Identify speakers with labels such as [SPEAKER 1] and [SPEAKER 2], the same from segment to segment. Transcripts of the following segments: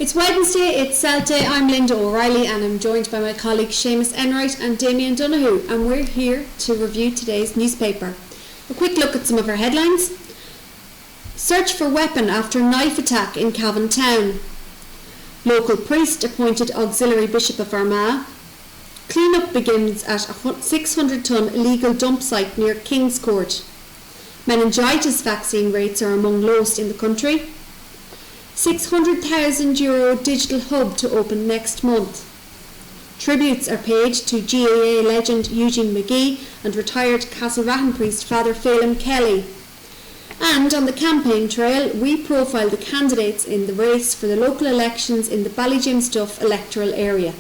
[SPEAKER 1] It's Wednesday, it's Celt Day. I'm Linda O'Reilly and I'm joined by my colleagues Seamus Enright and Damien Donoghue, and we're here to review today's newspaper. A quick look at some of our headlines. Search for weapon after knife attack in Cavan town. Local priest appointed auxiliary bishop of Armagh. Clean-up begins at a 600-tonne illegal dump site near King's Court. Meningitis vaccine rates are among lowest in the country. €600,000 digital hub to open next month. Tributes are paid to GAA legend Eugene McGee and retired Castleratton priest Father Phelim Kelly. And on the campaign trail, we profile the candidates in the race for the local elections in the Ballygymstuff electoral area.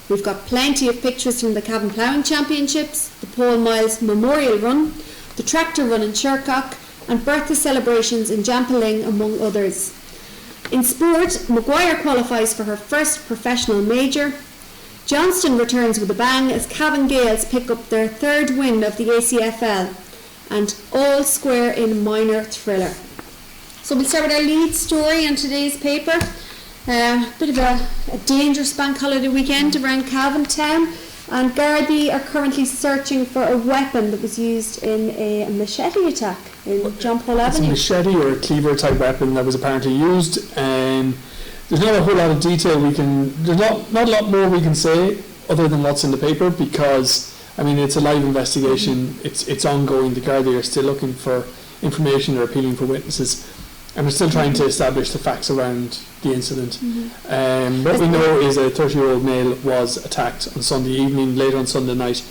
[SPEAKER 1] We've got plenty of pictures from the Cavan Ploughing Championships, the Paul Miles Memorial Run, the Tractor Run in Shercock, and birthday celebrations in Jampaling, among others. In sport, Maguire qualifies for her first professional major. Johnston returns with a bang as Cavan Gaels pick up their third win of the ACFL, and all square in minor thriller. So we'll start with our lead story in today's paper. Bit of a dangerous bank holiday weekend around Cavan town, and Gardaí are currently searching for a weapon that was used in a machete attack in John Paul Avenue.
[SPEAKER 2] It's a machete or a cleaver type weapon that was apparently used. There's not a whole lot of detail there's not a lot more we can say other than what's in the paper, because it's a live investigation. It's ongoing. The Gardaí are still looking for information or appealing for witnesses, and we're still trying to establish the facts around the incident. What we know is a 30-year-old male was attacked on Sunday evening, later on Sunday night,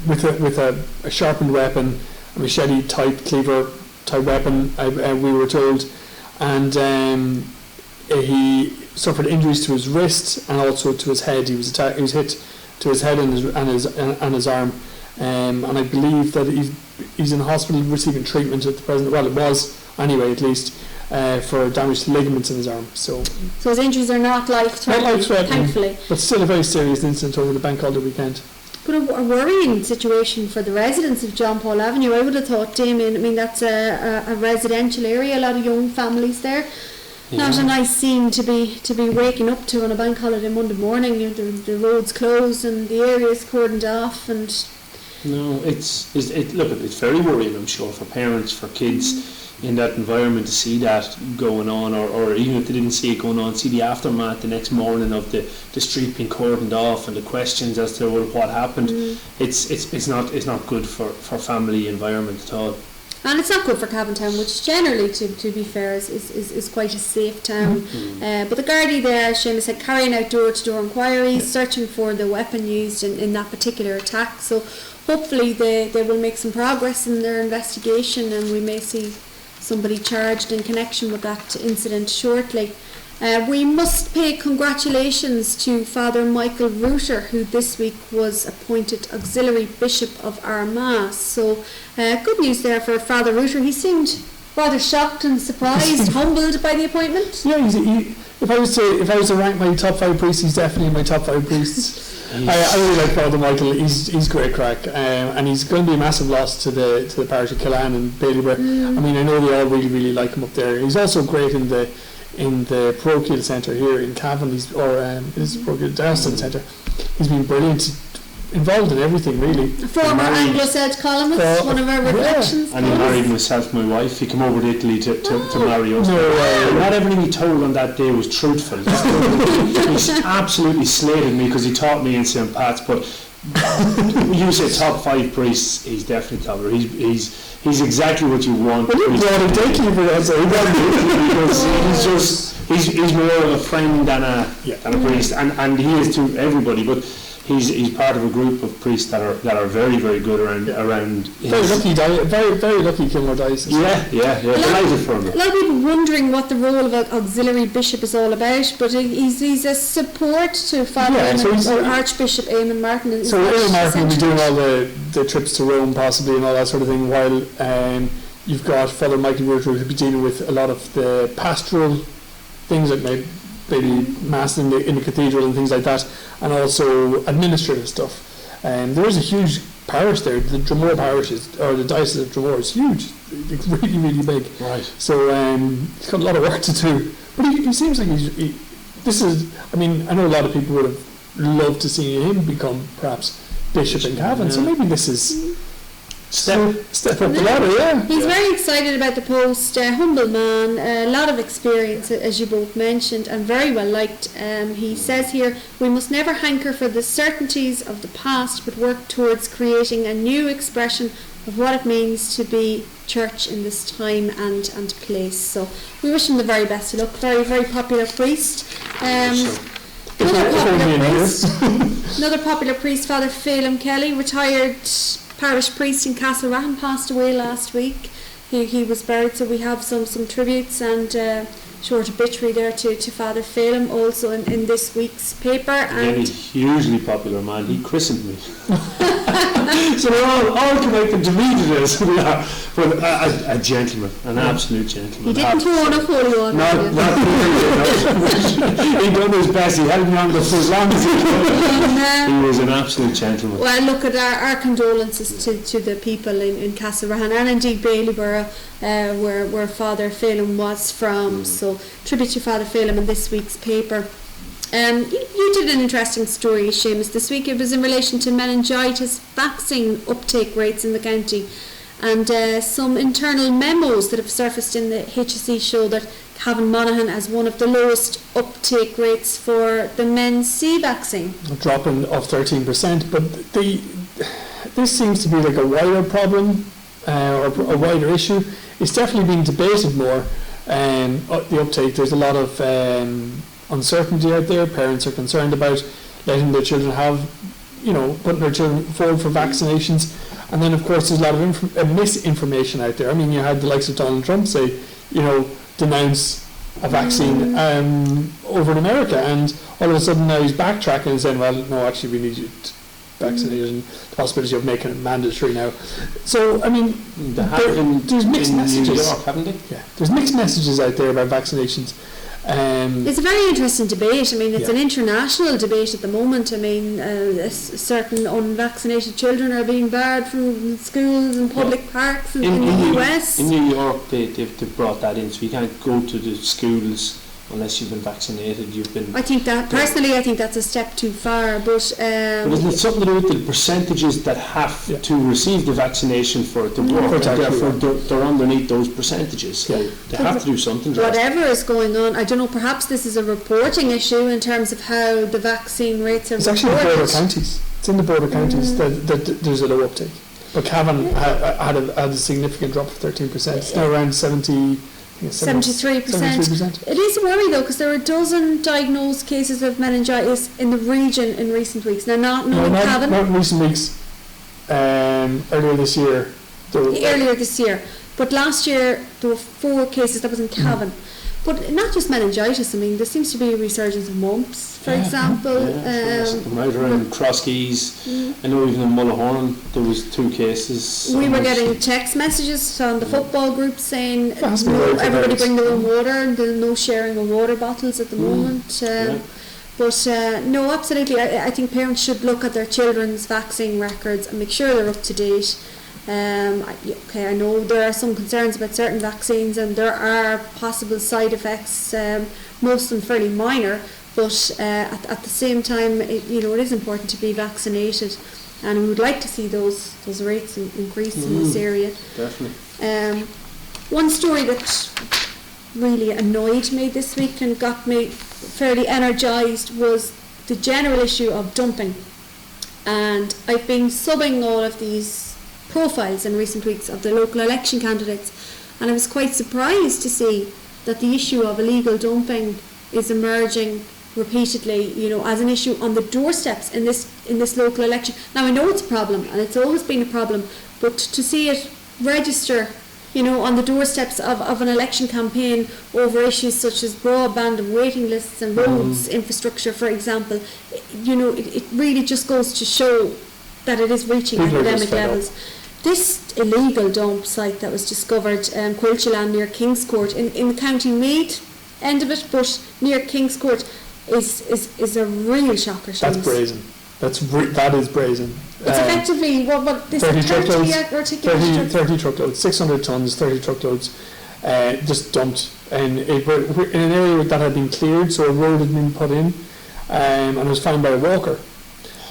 [SPEAKER 2] with a sharpened weapon, a machete type, cleaver type weapon, we were told, and he suffered injuries to his wrist and also to his head. He was hit to his head and his arm, and I believe that he's in hospital receiving treatment at the present. Well, it was anyway, at least, for damage to ligaments in his arm. So
[SPEAKER 1] his injuries are not life-threatening, thankfully.
[SPEAKER 2] But still a very serious incident over the bank holiday weekend.
[SPEAKER 1] But a worrying situation for the residents of John Paul Avenue. I would have thought, Damien, that's a residential area, a lot of young families there. Yeah. Not a nice scene to be waking up to on a bank holiday Monday morning. The roads closed and the area is cordoned off, and
[SPEAKER 3] no, it's very worrying, I'm sure, for parents, for kids in that environment, to see that going on, or even if they didn't see it going on, see the aftermath the next morning of the street being cordoned off and the questions as to what happened. It's not good for family environment at all.
[SPEAKER 1] And it's not good for Cavan town, which generally, to be fair, is quite a safe town. But the Gardaí there, Seamus said, carrying out door-to-door inquiries, searching for the weapon used in that particular attack. So hopefully they will make some progress in their investigation, and we may see somebody charged in connection with that incident shortly. We must pay congratulations to Father Michael Reuter, who this week was appointed Auxiliary Bishop of Armagh. So good news there for Father Reuter. He seemed rather shocked and surprised, humbled by the appointment.
[SPEAKER 2] Yeah, if I was to rank my top 5 priests, he's definitely in my top 5 priests. I really like Father Michael. He's great crack, and he's going to be a massive loss to the parish of Killaan and Ballybor. I know they all really like him up there. He's also great in the parochial centre here in Cavan. This is parochial Diocesan centre. He's been brilliant, involved in everything really.
[SPEAKER 1] A former Anglo Celt columnist, one of our reflections.
[SPEAKER 3] And he married myself, my wife. He came over to Italy to marry us. Not everything he told on that day was truthful. He absolutely slated me because he taught me in St. Pat's. But you say top 5 priests, he's definitely top. He's exactly what you want.
[SPEAKER 2] Well, you brought a dicky for
[SPEAKER 3] because he's more of a friend than a priest, and he is to everybody. But he's part of a group of priests that are very, very good around.
[SPEAKER 2] Very lucky Kilmore diocese.
[SPEAKER 3] Yeah. Delighted for him.
[SPEAKER 1] A lot of people wondering what the role of an auxiliary bishop is all about, but he's a support to Father Archbishop Eamon Martin.
[SPEAKER 2] So Eamon Martin will be doing all the trips to Rome possibly and all that sort of thing, while you've got Father Michael Reuter who'll be dealing with a lot of the pastoral things like maybe mass in the cathedral and things like that, and also administrative stuff. There is a huge parish there. The Dromore parish the diocese of Dromore is huge. It's really, really big.
[SPEAKER 3] Right.
[SPEAKER 2] So he's got a lot of work to do. But he seems like this is, I mean, I know a lot of people would have loved to see him become perhaps bishop in Cavan, so maybe this is step up the ladder, yeah.
[SPEAKER 1] He's very excited about the post, humble man, a lot of experience, as you both mentioned, and very well liked. He says here, we must never hanker for the certainties of the past, but work towards creating a new expression of what it means to be church in this time and place. So we wish him the very best of luck. Very, very popular priest. Another popular priest, Father Phelim Kelly, retired parish priest in Castleratton, passed away last week. He was buried, so we have some tributes and short obituary there to Father Phelim, also in this week's paper.
[SPEAKER 3] And he's hugely popular man. He christened me. So they're all connected to me today. So they are. But a gentleman, an absolute gentleman.
[SPEAKER 1] He didn't throw enough holy water.
[SPEAKER 3] Not really. He done his best. He held me on for as long as he could. He was an absolute gentleman.
[SPEAKER 1] Well, look at our condolences to the people in Castleratton and indeed Baileyborough, where Father Phelim was from. So tribute to Father Phelim in this week's paper. You did an interesting story, Seamus, this week. It was in relation to meningitis vaccine uptake rates in the county, and some internal memos that have surfaced in the HSE show that Cavan Monaghan has one of the lowest uptake rates for the men's C vaccine.
[SPEAKER 2] A drop of 13%, but this seems to be like a wider problem or a wider issue. It's definitely being debated more. The uptake, there's a lot of uncertainty out there. Parents are concerned about letting their children have, putting their children forward for vaccinations, and then of course there's a lot of misinformation out there. I mean, you had the likes of Donald Trump say, denounce a vaccine over in America, and all of a sudden now he's backtracking and saying, well, no, actually we need you vaccinated, and the possibility of making it mandatory now. So, I mean, there's mixed messages.
[SPEAKER 3] New York, haven't they?
[SPEAKER 2] Yeah, there's mixed messages out there about vaccinations.
[SPEAKER 1] It's a very interesting debate. I mean, it's an international debate at the moment. I mean, certain unvaccinated children are being barred from schools and public parks in the US.
[SPEAKER 3] In New York, they've brought that in, so you can't go to the schools unless you've been vaccinated.
[SPEAKER 1] I think that's a step too far, but
[SPEAKER 3] isn't it something to do with the percentages that have to receive the vaccination for it to work, and therefore they're underneath those percentages, so they have to do something drastic.
[SPEAKER 1] Whatever is going on, I don't know, perhaps this is a reporting issue in terms of how the vaccine rates are reported.
[SPEAKER 2] It's actually the border counties. It's in the border counties that there's a low uptake, but Cavan had a significant drop of 13%. It's now around 73%.
[SPEAKER 1] It is a worry though, because there are a dozen diagnosed cases of meningitis in the region in recent weeks. Now, not in Cavan.
[SPEAKER 2] Not in recent weeks. Earlier this year.
[SPEAKER 1] But last year there were 4 cases. That was in Cavan. But not just meningitis. I mean, there seems to be a resurgence of mumps, for example.
[SPEAKER 3] Right around Crosskeys. I know even in Mullahoran there was 2 cases.
[SPEAKER 1] We were getting text messages on the football group saying everybody bring their own water. There's no sharing of water bottles at the moment. But no, absolutely. I think parents should look at their children's vaccine records and make sure they're up to date. I know there are some concerns about certain vaccines and there are possible side effects, most of them fairly minor, but at the same time, it is important to be vaccinated, and we would like to see those rates increase in this area.
[SPEAKER 3] Definitely.
[SPEAKER 1] One story that really annoyed me this week and got me fairly energised was the general issue of dumping, and I've been subbing all of these profiles in recent weeks of the local election candidates, and I was quite surprised to see that the issue of illegal dumping is emerging repeatedly, as an issue on the doorsteps in this local election. Now I know it's a problem and it's always been a problem, but to see it register, on the doorsteps of an election campaign over issues such as broadband and waiting lists and roads infrastructure, for example, it really just goes to show that it is reaching academic levels. This illegal dump site that was discovered Quilchaland near Kingscourt in the County Meath end of it, but near Kingscourt is a real shocker.
[SPEAKER 2] That's brazen. That is brazen.
[SPEAKER 1] It's effectively what this
[SPEAKER 2] 30
[SPEAKER 1] truckloads,
[SPEAKER 2] 30 truckloads, 600 tons, 30 truckloads, just dumped and we're in an area that had been cleared, so a road had been put in, and it was found by a walker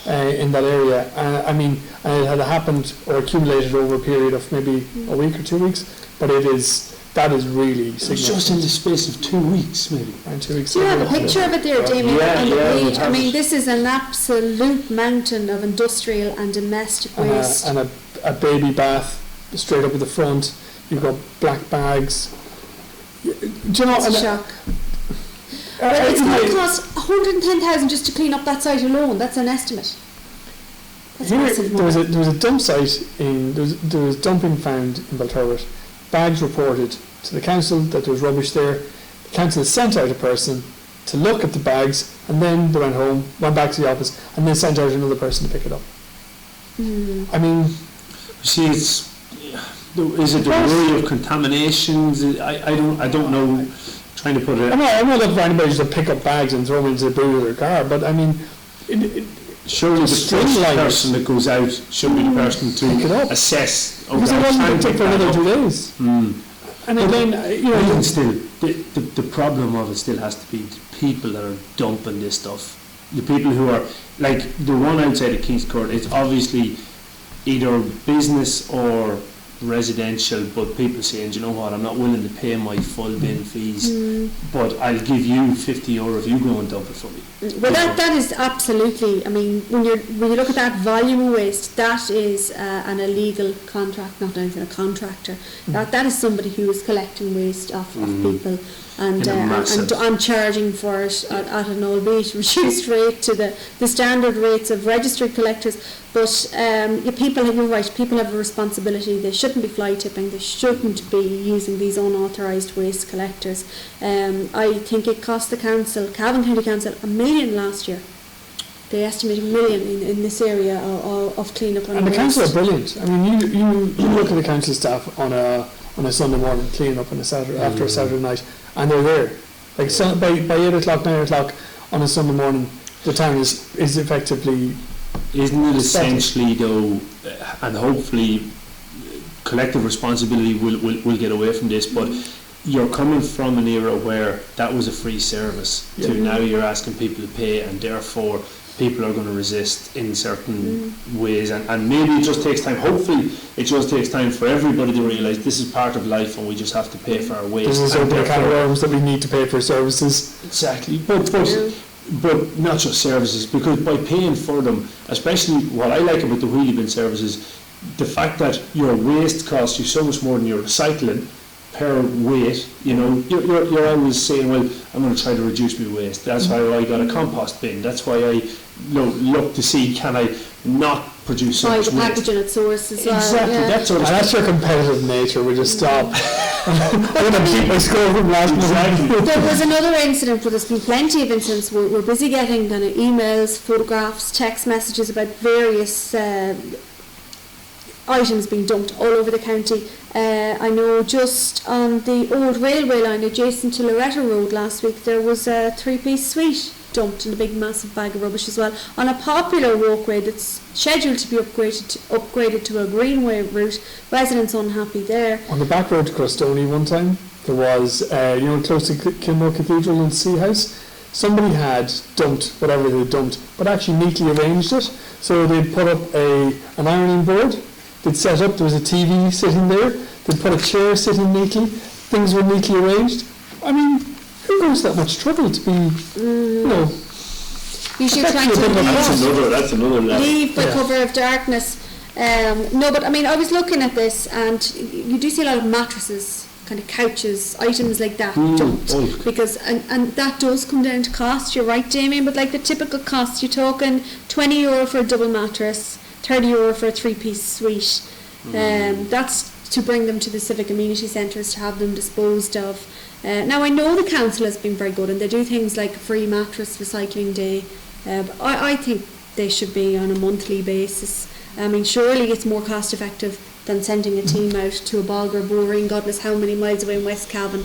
[SPEAKER 2] in that area. I mean, and it had happened or accumulated over a period of maybe a week or 2 weeks, but that is really
[SPEAKER 3] It was
[SPEAKER 2] significant.
[SPEAKER 3] just in the space of 2 weeks, maybe.
[SPEAKER 2] Around 2 weeks.
[SPEAKER 1] Do you have a picture of it there, Damien?
[SPEAKER 3] Yeah,
[SPEAKER 1] And
[SPEAKER 3] yeah, we
[SPEAKER 1] I
[SPEAKER 3] have
[SPEAKER 1] mean,
[SPEAKER 3] it.
[SPEAKER 1] this is an absolute mountain of industrial and domestic waste.
[SPEAKER 2] And a baby bath straight up at the front. You've got black bags. Do you know?
[SPEAKER 1] It's a
[SPEAKER 2] and,
[SPEAKER 1] shock. Well, it's going to cost 110,000 just to clean up that site alone. That's an estimate. That's massive
[SPEAKER 2] there
[SPEAKER 1] money.
[SPEAKER 2] was a dump site there was dumping found in Balturret. Bags reported to the council that there was rubbish there. The council sent out a person to look at the bags, and then they went home, went back to the office, and then sent out another person to pick it up. I mean,
[SPEAKER 3] You see, is it the worry of contaminations? I don't know. Trying to put it.
[SPEAKER 2] I'm not looking for anybody just to pick up bags and throw them into the boot of their car, but I mean,
[SPEAKER 3] Surely the first person that goes out should be the person
[SPEAKER 2] pick it
[SPEAKER 3] to
[SPEAKER 2] up.
[SPEAKER 3] assess.
[SPEAKER 2] Because it wasn't take for another 2 days. And again, you know,
[SPEAKER 3] Even still, the problem of it still has to be the people that are dumping this stuff. The people who are, like the one outside of King's Court, it's obviously either business or residential, but people saying, do you know what, I'm not willing to pay my full bin fees, but I'll give you €50 if you go and dump it for me.
[SPEAKER 1] Well, that is absolutely. I mean, when you look at that volume of waste, that is an illegal contract, not even a contractor. That is somebody who is collecting waste off of people and charging for it at an albeit reduced rate to the standard rates of registered collectors. But you're right. People have a responsibility. They shouldn't be fly tipping. They shouldn't be using these unauthorised waste collectors. I think it cost the council, Cavan County Council, $1 million last year. They estimate $1 million in this area of clean up
[SPEAKER 2] and the council are brilliant. I mean, you look at the council staff on a Sunday morning cleaning up on a Saturday after a Saturday night, and they're there. Like by 8 o'clock, 9 o'clock on a Sunday morning, the town is effectively.
[SPEAKER 3] Isn't it essentially though, and hopefully collective responsibility will get away from this, but you're coming from an era where that was a free service to now you're asking people to pay, and therefore people are going to resist in certain ways, and maybe it just takes time. Hopefully it just takes time for everybody to realise this is part of life and we just have to pay for our waste.
[SPEAKER 2] This is open a can of worms that we need to pay for services.
[SPEAKER 3] Exactly, but not just services, because by paying for them, especially what I like about the wheelie bin services, the fact that your waste costs you so much more than your recycling per weight. You know, you're always saying, well, I'm going to try to reduce my waste. That's why I got a compost bin. That's why I look to see, can I not produce so much waste.
[SPEAKER 1] The packaging at source as well.
[SPEAKER 3] Exactly,
[SPEAKER 1] Yeah.
[SPEAKER 2] That's your competitive nature. We just stop. I'm going to keep my score from last month.
[SPEAKER 1] There was another incident, but there's been plenty of incidents. We're busy getting kind of emails, photographs, text messages about various items being dumped all over the county. I know just on the old railway line adjacent to Loretta Road last week there was a 3-piece suite dumped in a big massive bag of rubbish as well on a popular walkway that's scheduled to be upgraded to a greenway route. Residents unhappy there.
[SPEAKER 2] On the back road to Crostoni one time, there was, close to Kilmore Cathedral and Sea House, somebody had dumped whatever they dumped, but actually neatly arranged it. So they'd put up an ironing board, they'd set up, there was a TV sitting there, they'd put a chair sitting neatly, things were neatly arranged. I mean, who goes that much trouble to be,
[SPEAKER 1] Usually trying to
[SPEAKER 3] That's another level.
[SPEAKER 1] leave the cover of darkness. No, but I mean, I was looking at this, and you do see a lot of mattresses, kind of couches, items like that dumped, because and that does come down to cost. You're right, Damien, but like the typical cost, you're talking €20 for a double mattress, €30 for a 3-piece suite. That's to bring them to the civic amenity centres to have them disposed of. Now I know the council has been very good, and they do things like a free mattress recycling day. But I think they should be on a monthly basis. I mean, surely it's more cost effective than sending a team out to a bog or Boring, God knows how many miles away in West Cavan,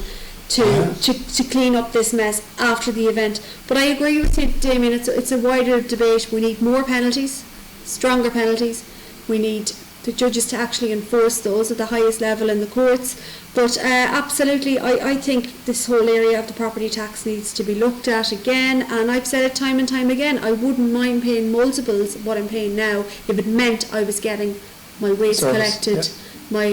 [SPEAKER 1] to clean up this mess after the event. But I agree with you, Damien, it's a wider debate. We need more penalties, stronger penalties. We need the judges to actually enforce those at the highest level in the courts. But absolutely, I think this whole area of the property tax needs to be looked at again, and I've said it time and time again, I wouldn't mind paying multiples of what I'm paying now if it meant I was getting my waste collected, my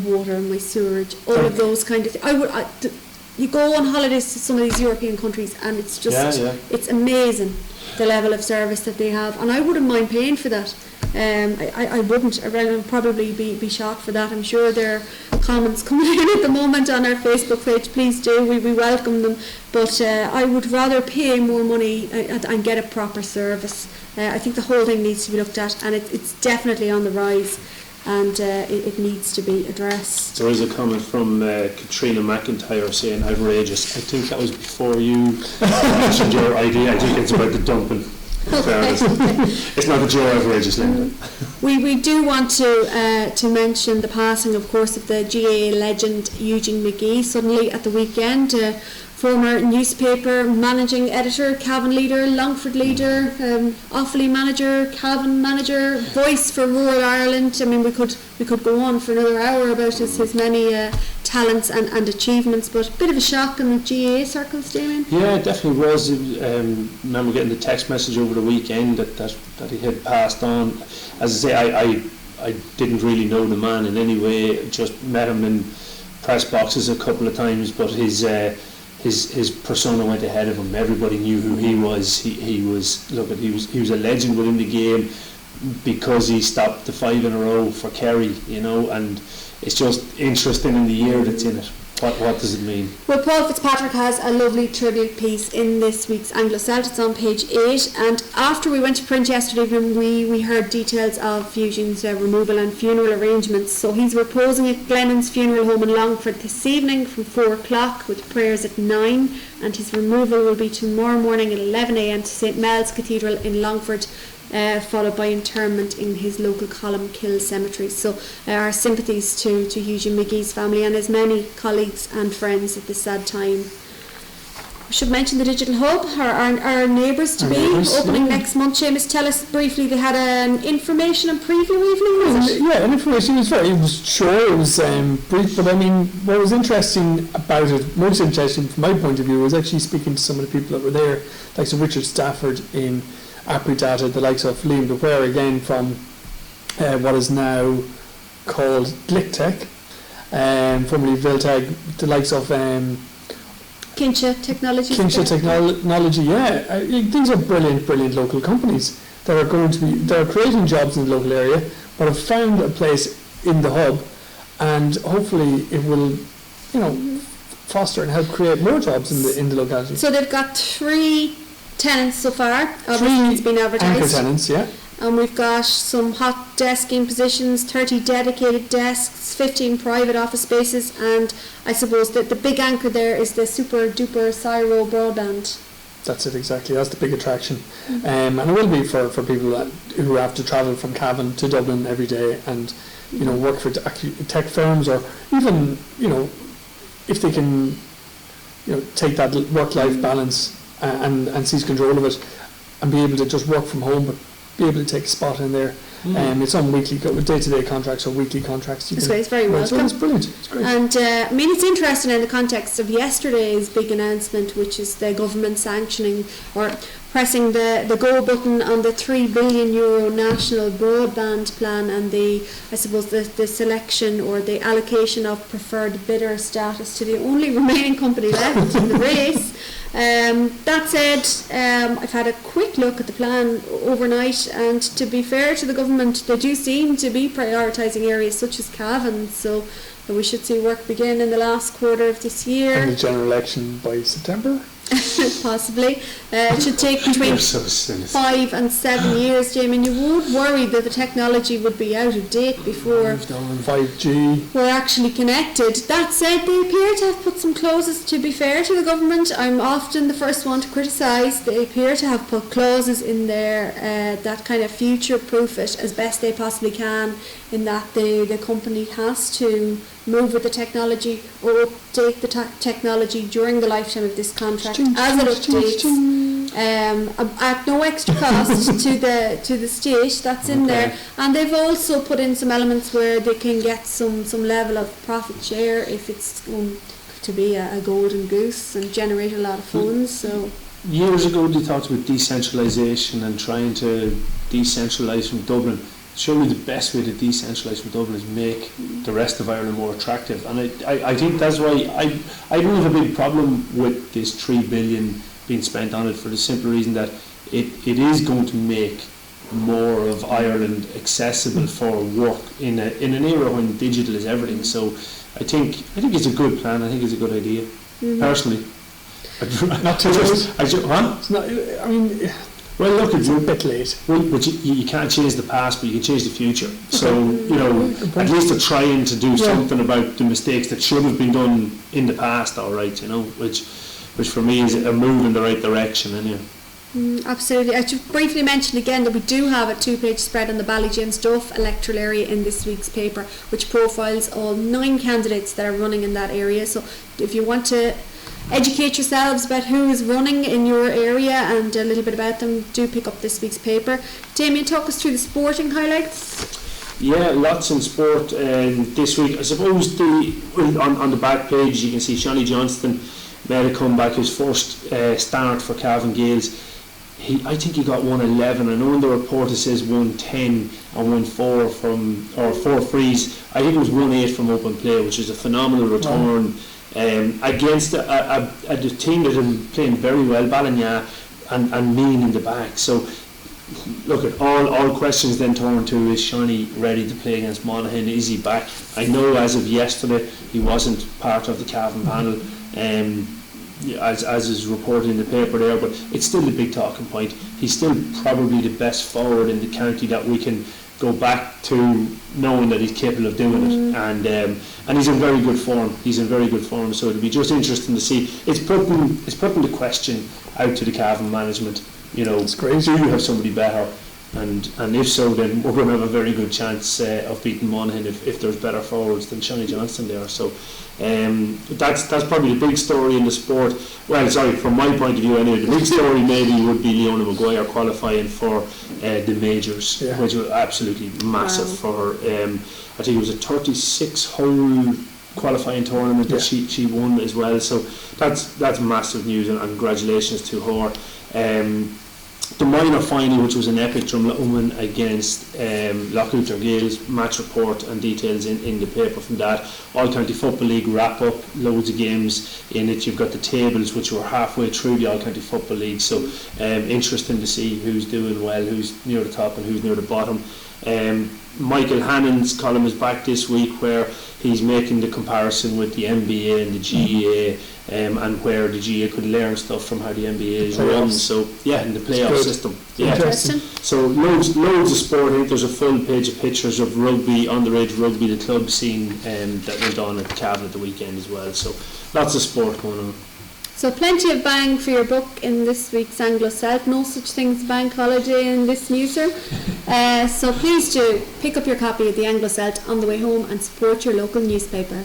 [SPEAKER 1] water and my sewerage, all of those kind of things. You go on holidays to some of these European countries and it's just, it's amazing the level of service that they have, and I wouldn't mind paying for that. I wouldn't. I would probably be shocked for that. I'm sure there are comments coming in at the moment on our Facebook page. Please do, we welcome them. But I would rather pay more money and get a proper service. I think the whole thing needs to be looked at, and it's definitely on the rise, and it needs to be addressed.
[SPEAKER 3] There is a comment from Katrina McIntyre saying outrageous. I think that was before you mentioned your idea. I think it's about the dumping.
[SPEAKER 1] Okay.
[SPEAKER 3] It's not that you're outrageous, Linda.
[SPEAKER 1] We do want to mention the passing, of course, of the GAA legend Eugene McGee. Suddenly at the weekend, former newspaper managing editor, Cavan leader, Longford leader, Offaly manager, Cavan manager, voice for rural Ireland. I mean, we could go on for another hour about his many talents and achievements, but a bit of a shock in the GAA circles, Damien.
[SPEAKER 3] Yeah, it definitely was. Remember getting the text message over the weekend that he had passed on. As I say, I didn't really know the man in any way. Just met him in press boxes a couple of times, but his persona went ahead of him. Everybody knew who he was. He was a legend within the game because he stopped the 5 in a row for Kerry, and it's just interesting in the year that's in it. What does it mean? Well,
[SPEAKER 1] Paul Fitzpatrick has a lovely tribute piece in this week's Anglo Celt. It's on page 8, and after we went to print yesterday, we heard details of Eugene's removal and funeral arrangements. So he's reposing at Glennon's funeral home in Longford this evening from 4 o'clock with prayers at 9, and his removal will be tomorrow morning at 11 a.m. to St Mel's Cathedral in Longford, followed by interment in his local Columkill cemetery. So our sympathies to Eugene McGee's family and his many colleagues and friends at this sad time. We should mention the Digital Hub, our neighbours to be, opening next month. Seamus, tell us briefly, they had an information and preview evening, was it?
[SPEAKER 2] Yeah, an information, it was short, it was brief, but I mean, what was interesting about it, most interesting from my point of view, was actually speaking to some of the people that were there, like Sir Richard Stafford in Apridata, the likes of Liam DeWare again from what is now called Glicktech, formerly Viltag, the likes of
[SPEAKER 1] Kincha Technology.
[SPEAKER 2] Yeah. These are brilliant local companies that are creating jobs in the local area, but have found a place in the hub, and hopefully it will, foster and help create more jobs in the locality.
[SPEAKER 1] So they've got 3 tenants so far. Obviously, it's been advertised.
[SPEAKER 2] Anchor tenants, yeah.
[SPEAKER 1] And we've got some hot desking positions, 30 dedicated desks, 15 private office spaces, and I suppose that the big anchor there is the super duper Cyro broadband.
[SPEAKER 2] That's it, exactly. That's the big attraction. And it will be for people who have to travel from Cavan to Dublin every day and work for tech firms, or even if they can take that work-life balance and seize control of it and be able to just work from home, but be able to take a spot in there. It's on day-to-day contracts or weekly contracts.
[SPEAKER 1] It's very welcome.
[SPEAKER 2] It's brilliant. It's great.
[SPEAKER 1] And it's interesting in the context of yesterday's big announcement, which is the government sanctioning or pressing the go button on the €3 billion national broadband plan, and the selection or the allocation of preferred bidder status to the only remaining company left in the race. That said, I've had a quick look at the plan overnight, and to be fair to the government, they do seem to be prioritising areas such as Cavan, so we should see work begin in the last quarter of this year.
[SPEAKER 2] And the general election by September?
[SPEAKER 1] Possibly. It should take between 5 and 7 years, Jamie, and you won't worry that the technology would be out of date before
[SPEAKER 2] 5G.
[SPEAKER 1] We're actually connected. That said, they appear to have put some clauses. To be fair to the government, I'm often the first one to criticise. They appear to have put clauses in there that kind of future-proof it as best they possibly can, in that the company has to move with the technology or update the technology during the lifetime of this contract as it updates at no extra cost to the state. That's in there, and they've also put in some elements where they can get some level of profit share if it's going to be a golden goose and generate a lot of funds. So
[SPEAKER 3] years ago they talked about decentralisation and trying to decentralise from Dublin. Surely the best way to decentralise from Dublin is make the rest of Ireland more attractive, and I think that's why I don't have a big problem with this 3 billion being spent on it, for the simple reason that it is going to make more of Ireland accessible for work in an era when digital is everything. So I think it's a good plan. I think it's a good idea, personally.
[SPEAKER 2] Not too late.
[SPEAKER 3] Huh?
[SPEAKER 2] It's not, I mean,
[SPEAKER 3] well, look,
[SPEAKER 2] it's a bit late.
[SPEAKER 3] Well, but you can't change the past, but you can change the future. So, at least they're trying to do something about the mistakes that should have been done in the past, all right, which for me is a move in the right direction, anyway.
[SPEAKER 1] Absolutely. I should briefly mention again that we do have a 2-page spread on the Ballyginstuff electoral area in this week's paper, which profiles all 9 candidates that are running in that area. So if you want to educate yourselves about who is running in your area and a little bit about them, do pick up this week's paper. Damien, talk us through the sporting highlights.
[SPEAKER 3] Yeah, lots in sport this week. I suppose on the back page you can see Shani Johnston made a comeback, his first start for Cavan Gales. I think he got 111. I know in the report it says 110 and 1-4 or 4 frees. I think it was 1-8 from open play, which is a phenomenal return against a team that are playing very well, Ballinya and Mean in the back. So look, at all questions then turn to, is Shani ready to play against Monaghan? Is he back? I know as of yesterday he wasn't part of the Cavan panel, as is reported in the paper there, but it's still a big talking point. He's still probably the best forward in the county that we can go back to, knowing that he's capable of doing it, and he's in very good form. So it'll be just interesting to see. It's putting the question out to the Cavan management.
[SPEAKER 2] It's great.
[SPEAKER 3] Do you have somebody better? And if so, then we're going to have a very good chance of beating Monaghan if there's better forwards than Shani Johnston there. So that's probably the big story in the sport. Well, sorry, from my point of view anyway, the big story maybe would be Leona Maguire qualifying for the majors, which was absolutely massive for I think it was a 36-hole qualifying tournament that she won as well. So that's massive news, and congratulations to her. The minor final, which was an epic, Drumlin against Loughouter Gales, match report and details in the paper from that. All County Football League wrap up, loads of games in it. You've got the tables, which were halfway through the All County Football League, so interesting to see who's doing well, who's near the top and who's near the bottom. Michael Hannon's column is back this week, where he's making the comparison with the NBA and the GEA, and where the GEA could learn stuff from how the NBA is run. So in the playoff system.
[SPEAKER 1] Interesting.
[SPEAKER 3] So loads of sport. I think there's a full page of pictures of rugby, on the Ridge Rugby, the club scene that went on at Cavan at the weekend as well. So lots of sport going on.
[SPEAKER 1] So plenty of bang for your buck in this week's Anglo Celt. No such thing as bank holiday in this newser. So please do pick up your copy of the Anglo Celt on the way home and support your local newspaper.